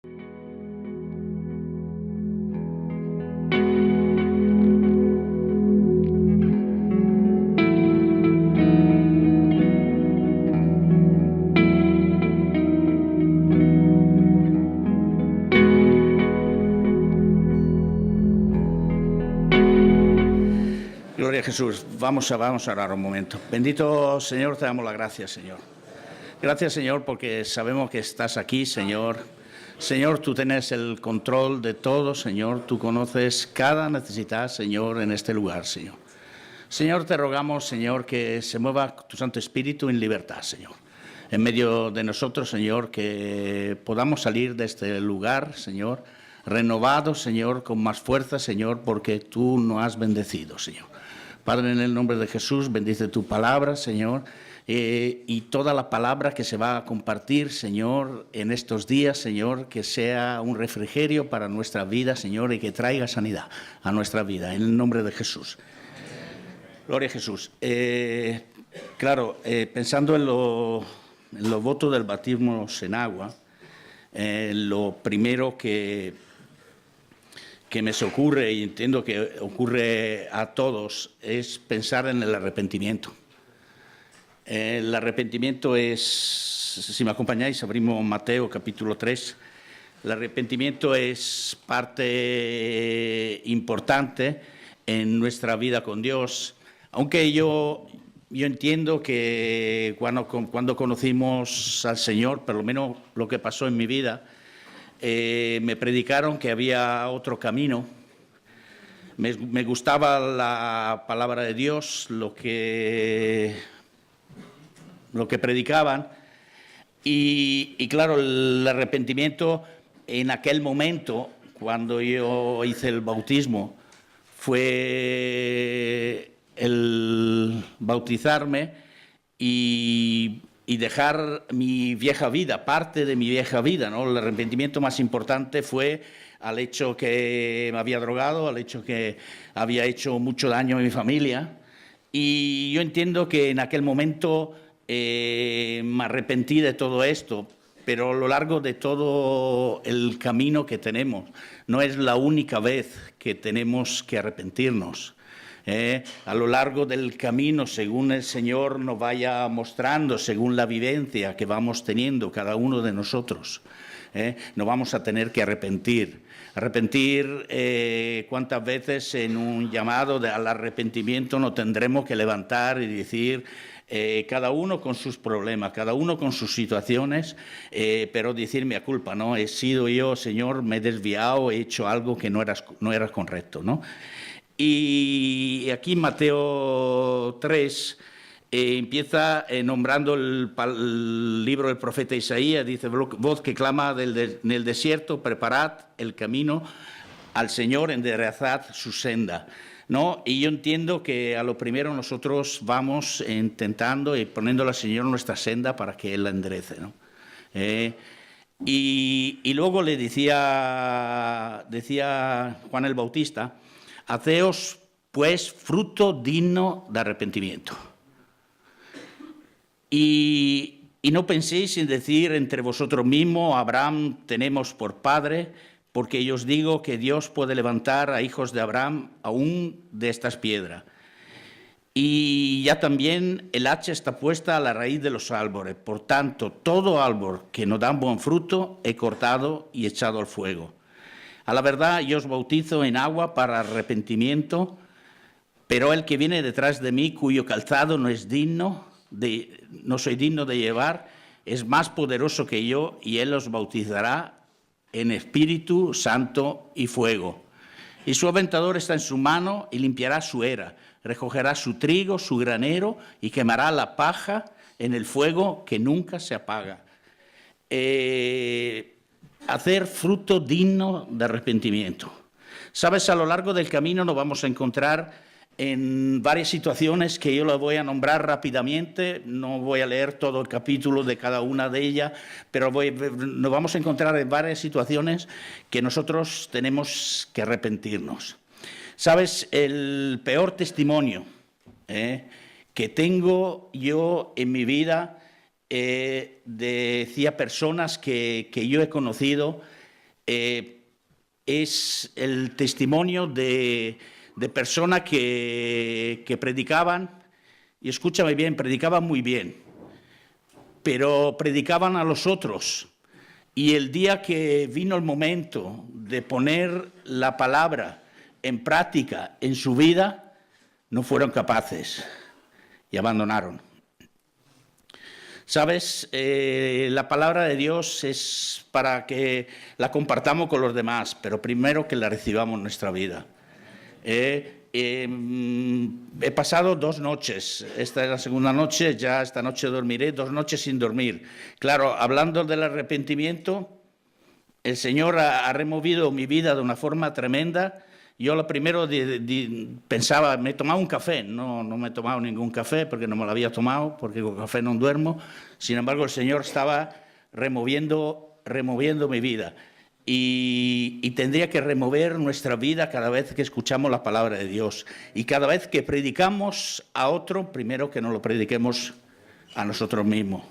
Gloria a Jesús. Vamos a orar un momento. Bendito Señor, te damos las gracias, Señor. Gracias, Señor, porque sabemos que estás aquí, Señor. Señor, tú tienes el control de todo, Señor. Tú conoces cada necesidad, Señor, en este lugar, Señor. Señor, te rogamos, Señor, que se mueva tu Santo Espíritu en libertad, Señor. En medio de nosotros, Señor, que podamos salir de este lugar, Señor, renovados, Señor, con más fuerza, Señor, porque tú nos has bendecido, Señor. Padre, en el nombre de Jesús, bendice tu palabra, Señor, y toda la palabra que se va a compartir, Señor, en estos días, Señor, que sea un refrigerio para nuestra vida, Señor, y que traiga sanidad a nuestra vida, en el nombre de Jesús. Gloria a Jesús. Pensando en los votos del bautismo en agua, lo primero que me se ocurre, y entiendo que ocurre a todos, es pensar en el arrepentimiento. El arrepentimiento es, si me acompañáis, abrimos Mateo capítulo 3. El arrepentimiento es parte importante en nuestra vida con Dios, aunque yo entiendo que cuando conocimos al Señor, por lo menos lo que pasó en mi vida, me predicaron que había otro camino. Me gustaba la palabra de Dios, lo que predicaban, y claro, el arrepentimiento en aquel momento, cuando yo hice el bautismo, fue el bautizarme y dejar mi vieja vida, parte de mi vieja vida, ¿no? El arrepentimiento más importante fue al hecho que me había drogado, al hecho que había hecho mucho daño a mi familia. Y yo entiendo que en aquel momento me arrepentí de todo esto, pero a lo largo de todo el camino que tenemos, no es la única vez que tenemos que arrepentirnos. A lo largo del camino, según el Señor nos vaya mostrando, según la vivencia que vamos teniendo cada uno de nosotros, nos vamos a tener que arrepentir. ¿Cuántas veces en un llamado al arrepentimiento nos tendremos que levantar y decir, cada uno con sus problemas, cada uno con sus situaciones, pero decir mi culpa, ¿no? He sido yo, Señor, me he desviado, he hecho algo que no era correcto, ¿no? Y aquí en Mateo 3 empieza nombrando el libro del profeta Isaías, dice, voz que clama en el desierto, preparad el camino al Señor, enderezad su senda, ¿no? Y yo entiendo que a lo primero nosotros vamos intentando y poniéndole al Señor nuestra senda para que Él la enderece, ¿no? Y luego le decía Juan el Bautista, haceos pues fruto digno de arrepentimiento. Y no penséis en decir entre vosotros mismos, Abraham tenemos por padre, porque yo os digo que Dios puede levantar a hijos de Abraham aún de estas piedras. Y ya también el hacha está puesta a la raíz de los árboles. Por tanto, todo árbol que no da buen fruto he cortado y echado al fuego. A la verdad, yo os bautizo en agua para arrepentimiento, pero el que viene detrás de mí, cuyo calzado no soy digno de llevar, es más poderoso que yo, y él os bautizará en Espíritu Santo y fuego. Y su aventador está en su mano y limpiará su era, recogerá su trigo, su granero, y quemará la paja en el fuego que nunca se apaga. Hacer fruto digno de arrepentimiento. Sabes, a lo largo del camino nos vamos a encontrar en varias situaciones que yo las voy a nombrar rápidamente. No voy a leer todo el capítulo de cada una de ellas, pero nos vamos a encontrar en varias situaciones que nosotros tenemos que arrepentirnos. Sabes, el peor testimonio que tengo yo en mi vida, decía personas que yo he conocido, es el testimonio de personas que predicaban, y escúchame bien, predicaban muy bien, pero predicaban a los otros. Y el día que vino el momento de poner la palabra en práctica en su vida, no fueron capaces y abandonaron. ¿Sabes? La palabra de Dios es para que la compartamos con los demás, pero primero que la recibamos en nuestra vida. He pasado 2 noches, esta es la segunda noche, ya esta noche dormiré, 2 noches sin dormir. Claro, hablando del arrepentimiento, el Señor ha removido mi vida de una forma tremenda. Yo lo primero pensaba, me he tomado un café, no me he tomado ningún café porque no me lo había tomado, porque con café no duermo. Sin embargo, el Señor estaba removiendo mi vida. Y tendría que remover nuestra vida cada vez que escuchamos la palabra de Dios. Y cada vez que predicamos a otro, primero que nos lo prediquemos a nosotros mismos.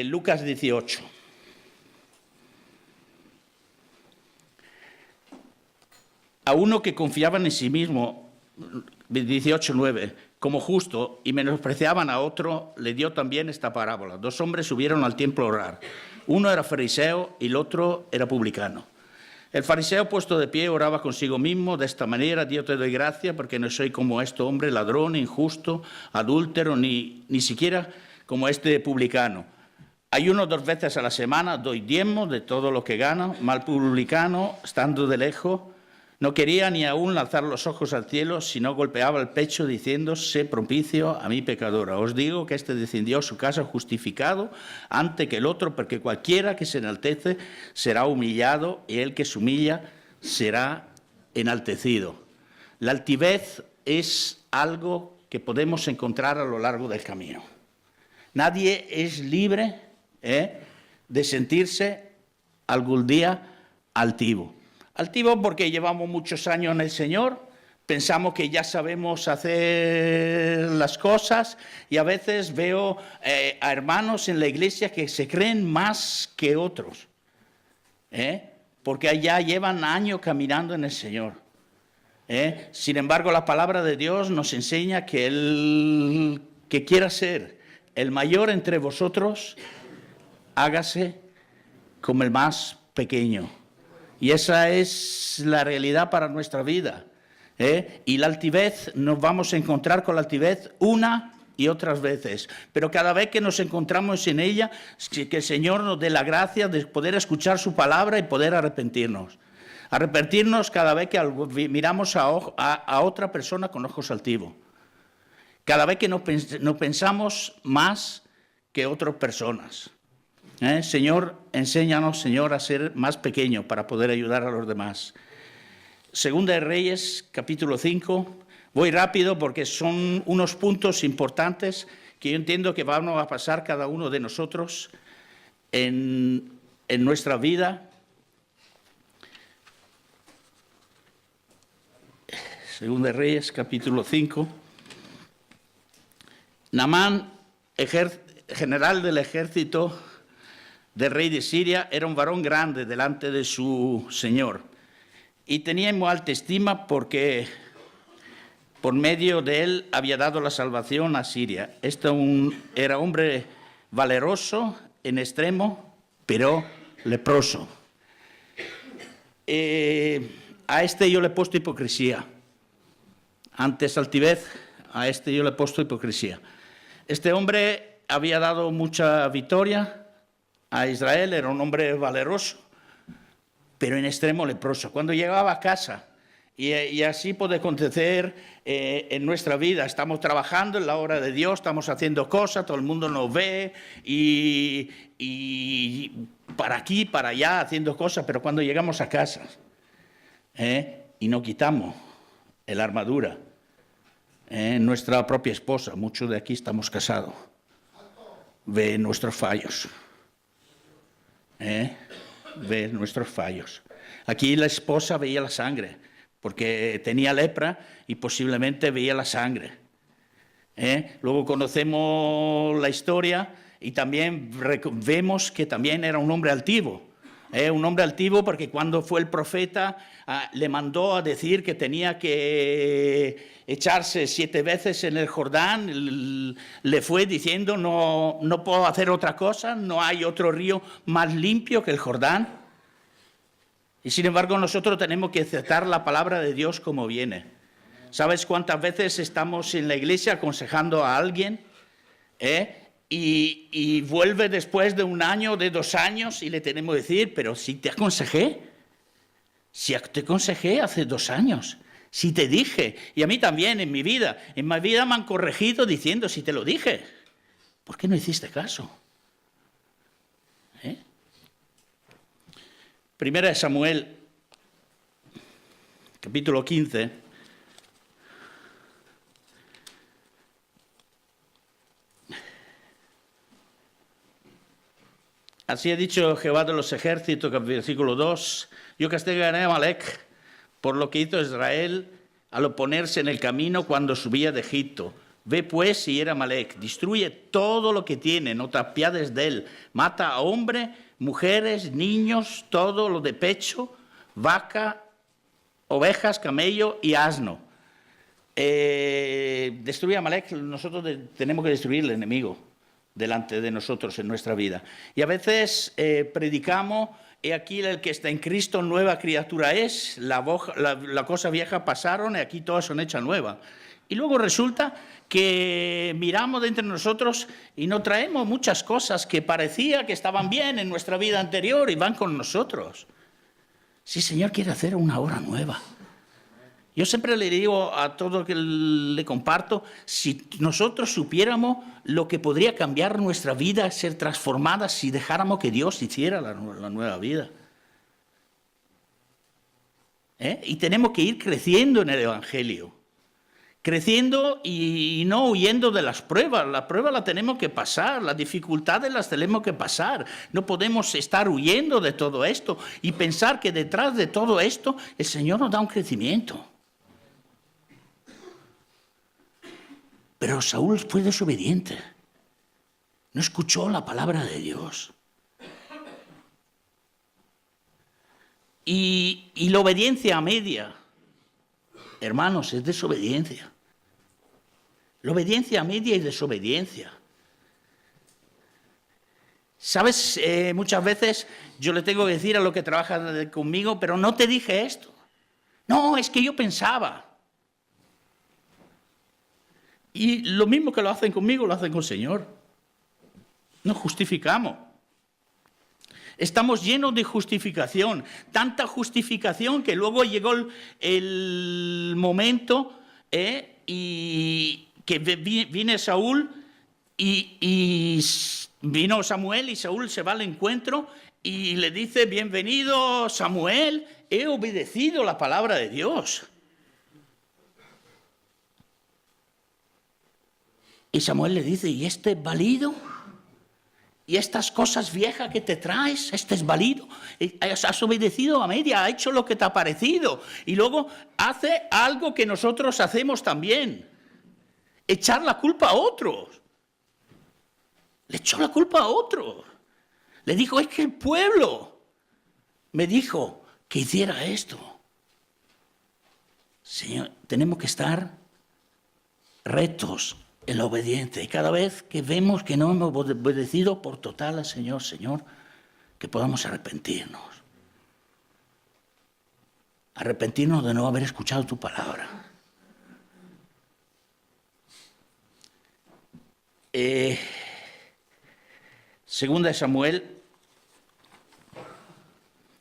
Lucas 18. A uno que confiaba en sí mismo, 18:9, como justo y menospreciaban a otro, le dio también esta parábola. 2 hombres subieron al templo a orar. Uno era fariseo y el otro era publicano. El fariseo, puesto de pie, oraba consigo mismo de esta manera: Dios, te doy gracia porque no soy como este hombre, ladrón, injusto, adúltero, ni siquiera como este publicano. Ayuno 2 veces a la semana, doy diezmo de todo lo que gano. Mal publicano, estando de lejos, no quería ni aún alzar los ojos al cielo, sino golpeaba el pecho diciendo: sé propicio a mi pecadora. Os digo que este descendió a su casa justificado antes que el otro, porque cualquiera que se enaltece será humillado, y el que se humilla será enaltecido. La altivez es algo que podemos encontrar a lo largo del camino. Nadie es libre de sentirse algún día altivo. Altivo porque llevamos muchos años en el Señor, pensamos que ya sabemos hacer las cosas, y a veces veo a hermanos en la iglesia que se creen más que otros, porque ya llevan años caminando en el Señor. Sin embargo, la palabra de Dios nos enseña que el que quiera ser el mayor entre vosotros, hágase como el más pequeño. Y esa es la realidad para nuestra vida. Y la altivez, nos vamos a encontrar con la altivez una y otras veces. Pero cada vez que nos encontramos en ella, que el Señor nos dé la gracia de poder escuchar su palabra y poder arrepentirnos. Arrepentirnos cada vez que miramos a otra persona con ojos altivos. Cada vez que nos pensamos más que otras personas. Señor, enséñanos, Señor, a ser más pequeños para poder ayudar a los demás. Segunda de Reyes, capítulo 5. Voy rápido porque son unos puntos importantes que yo entiendo que vamos a pasar cada uno de nosotros en nuestra vida. Segunda de Reyes, capítulo 5. Naamán, general del ejército del rey de Siria, era un varón grande delante de su señor, y tenía muy alta estima porque por medio de él había dado la salvación a Siria. Era hombre valeroso en extremo, pero leproso. A este yo le he puesto hipocresía. Antes altivez, a este yo le he puesto hipocresía. Este hombre había dado mucha victoria a Israel, era un hombre valeroso, pero en extremo leproso. Cuando llegaba a casa, y así puede acontecer en nuestra vida, estamos trabajando en la obra de Dios, estamos haciendo cosas, todo el mundo nos ve, y para aquí, para allá, haciendo cosas, pero cuando llegamos a casa y no quitamos la armadura, nuestra propia esposa, muchos de aquí estamos casados, ve nuestros fallos. Ve nuestros fallos. Aquí la esposa veía la sangre, porque tenía lepra y posiblemente veía la sangre. Luego conocemos la historia y también vemos que también era un hombre altivo. Un hombre altivo, porque cuando fue el profeta le mandó a decir que tenía que echarse 7 veces en el Jordán, le fue diciendo no puedo hacer otra cosa, no hay otro río más limpio que el Jordán. Y sin embargo nosotros tenemos que aceptar la palabra de Dios como viene. ¿Sabes cuántas veces estamos en la iglesia aconsejando a alguien? Y vuelve después de 1 año, de 2 años, y le tenemos que decir, pero si te aconsejé hace 2 años, si te dije, y a mí también en mi vida me han corregido diciendo, si te lo dije, ¿por qué no hiciste caso? Primera de Samuel, capítulo 15. Así ha dicho Jehová de los ejércitos, versículo 2, yo castigaré a Amalec por lo que hizo Israel al oponerse en el camino cuando subía de Egipto. Ve pues y era Amalec, destruye todo lo que tiene, no te apiades de él, mata a hombres, mujeres, niños, todo lo de pecho, vaca, ovejas, camello y asno. Destruye a Amalec, nosotros tenemos que destruir al enemigo delante de nosotros en nuestra vida. Y a veces predicamos, he aquí el que está en Cristo, nueva criatura es, la cosa vieja pasaron y aquí todas son hechas nuevas. Y luego resulta que miramos de entre nosotros y nos traemos muchas cosas que parecía que estaban bien en nuestra vida anterior y van con nosotros. Sí, Señor quiere hacer una obra nueva. Yo siempre le digo a todo que le comparto, si nosotros supiéramos lo que podría cambiar nuestra vida, ser transformada, si dejáramos que Dios hiciera la nueva vida. Y tenemos que ir creciendo en el Evangelio. Creciendo y no huyendo de las pruebas. Las pruebas las tenemos que pasar, las dificultades las tenemos que pasar. No podemos estar huyendo de todo esto y pensar que detrás de todo esto el Señor nos da un crecimiento. Pero Saúl fue desobediente. No escuchó la palabra de Dios. Y la obediencia a media, hermanos, es desobediencia. La obediencia a media es desobediencia. ¿Sabes? Muchas veces yo le tengo que decir a los que trabajan conmigo, pero no te dije esto. No, es que yo pensaba. Y lo mismo que lo hacen conmigo, lo hacen con el Señor. Nos justificamos. Estamos llenos de justificación. Tanta justificación que luego llegó el momento y que viene Saúl y vino Samuel y Saúl se va al encuentro y le dice, bienvenido Samuel, he obedecido la palabra de Dios. Y Samuel le dice, ¿y este es válido? ¿Y estas cosas viejas que te traes, este es válido? Has obedecido a media, ha hecho lo que te ha parecido. Y luego hace algo que nosotros hacemos también. Echar la culpa a otros. Le echó la culpa a otros. Le dijo, es que el pueblo me dijo que hiciera esto. Señor, tenemos que estar rectos en la obediencia. Y cada vez que vemos que no hemos obedecido por total al Señor, Señor, que podamos arrepentirnos. Arrepentirnos de no haber escuchado tu palabra. Segunda de Samuel,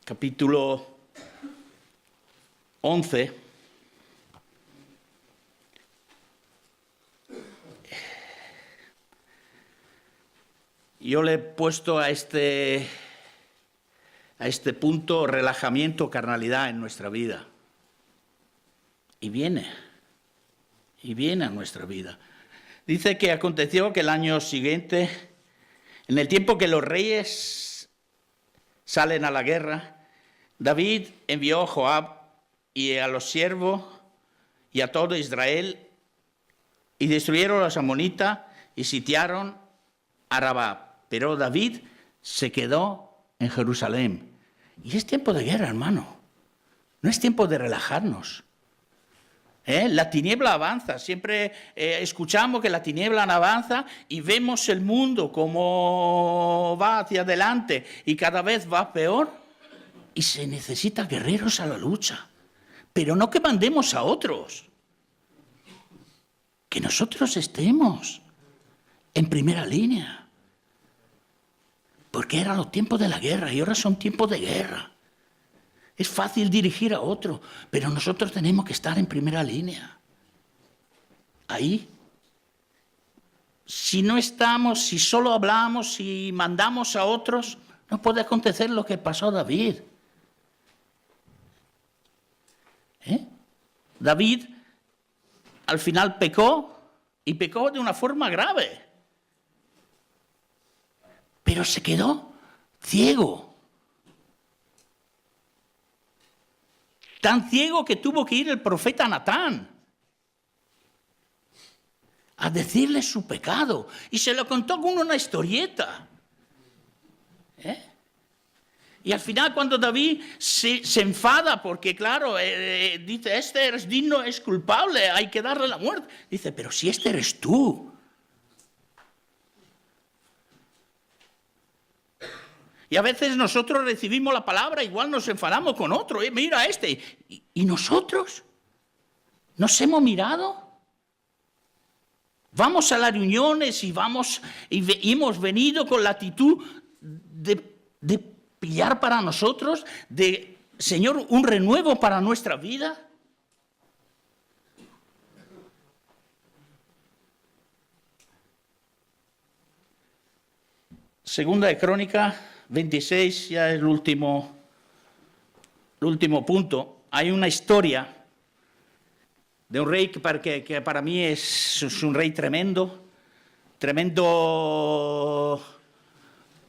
capítulo 11. Yo le he puesto a este punto relajamiento, carnalidad en nuestra vida. Y viene a nuestra vida. Dice que aconteció que el año siguiente, en el tiempo que los reyes salen a la guerra, David envió a Joab y a los siervos y a todo Israel y destruyeron a los amonitas y sitiaron a Rabá. Pero David se quedó en Jerusalén. Y es tiempo de guerra, hermano. No es tiempo de relajarnos. La tiniebla avanza. Siempre escuchamos que la tiniebla avanza y vemos el mundo como va hacia adelante y cada vez va peor. Y se necesita guerreros a la lucha. Pero no que mandemos a otros. Que nosotros estemos en primera línea. Porque eran los tiempos de la guerra y ahora son tiempos de guerra. Es fácil dirigir a otro, pero nosotros tenemos que estar en primera línea. Ahí. Si no estamos, si solo hablamos, si mandamos a otros, no puede acontecer lo que pasó a David. David al final pecó y pecó de una forma grave. Pero se quedó ciego. Tan ciego que tuvo que ir el profeta Natán a decirle su pecado. Y se lo contó con una historieta. Y al final cuando David se enfada, porque claro, dice, este es digno, es culpable, hay que darle la muerte. Dice, pero si este eres tú. Y a veces nosotros recibimos la palabra, igual nos enfadamos con otro. Mira este. ¿Y nosotros? ¿Nos hemos mirado? Vamos a las reuniones y hemos venido con la actitud de pillar para nosotros, de, Señor, un renuevo para nuestra vida. Segunda de Crónica 26, ya es el último punto. Hay una historia de un rey que para mí es un rey tremendo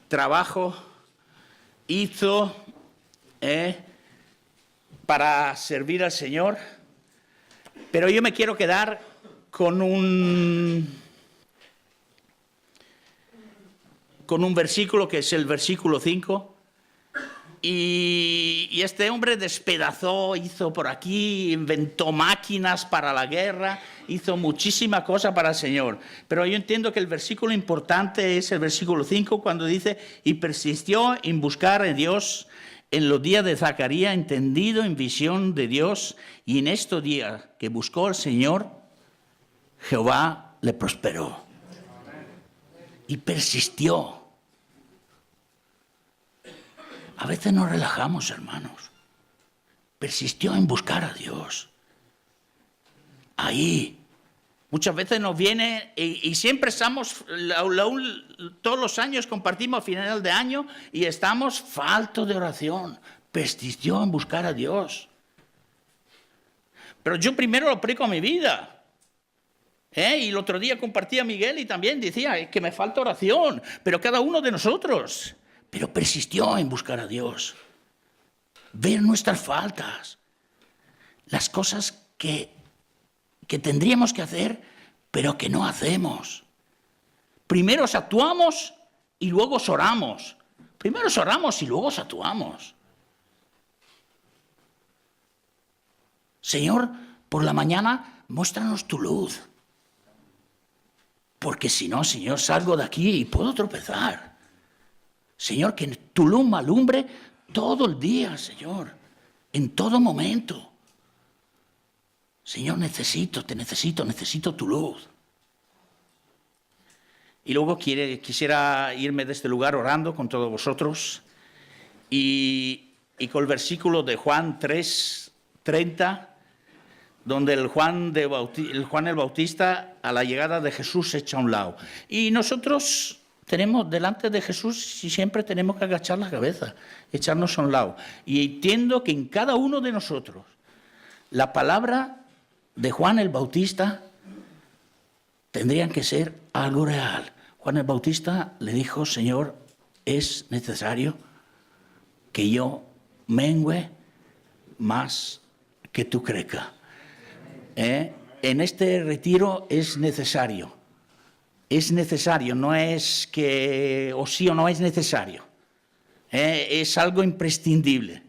trabajo hizo para servir al Señor. Pero yo me quiero quedar con un versículo que es el versículo 5. Y este hombre despedazó, hizo por aquí, inventó máquinas para la guerra, hizo muchísima cosa para el Señor. Pero yo entiendo que el versículo importante es el versículo 5, cuando dice, y persistió en buscar a Dios en los días de Zacarías, entendido en visión de Dios, y en estos días que buscó al Señor, Jehová le prosperó. Y persistió. A veces nos relajamos, hermanos. Persistió en buscar a Dios. Ahí. Muchas veces nos viene y siempre estamos, todos los años compartimos a final de año y estamos faltos de oración. Persistió en buscar a Dios. Pero yo primero lo aplico a mi vida. Y el otro día compartía a Miguel y también decía que me falta oración. Pero cada uno de nosotros. Pero persistió en buscar a Dios. Ver nuestras faltas. Las cosas que tendríamos que hacer, pero que no hacemos. Primero actuamos y luego oramos. Primero oramos y luego actuamos. Señor, por la mañana, muéstranos tu luz. Porque si no, Señor, salgo de aquí y puedo tropezar. Señor, que tu luz me alumbre todo el día, Señor, en todo momento. Señor, necesito tu luz. Y luego quisiera irme de este lugar orando con todos vosotros y con el versículo de Juan 3:30, donde el Juan el Bautista a la llegada de Jesús se echa a un lado. Y nosotros tenemos delante de Jesús y siempre tenemos que agachar la cabeza, echarnos a un lado. Y entiendo que en cada uno de nosotros la palabra de Juan el Bautista tendrían que ser algo real. Juan el Bautista le dijo, Señor, es necesario que yo mengüe más que tú crezcas. En este retiro es necesario. Es necesario, no es que o sí o no es necesario. Es algo imprescindible.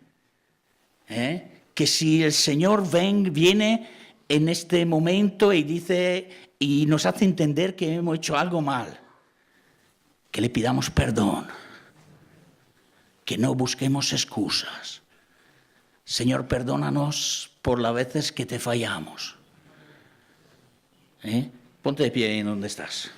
Que si el Señor viene en este momento y nos hace entender que hemos hecho algo mal, que le pidamos perdón, que no busquemos excusas. Señor, perdónanos por las veces que te fallamos. Ponte de pie en donde estás.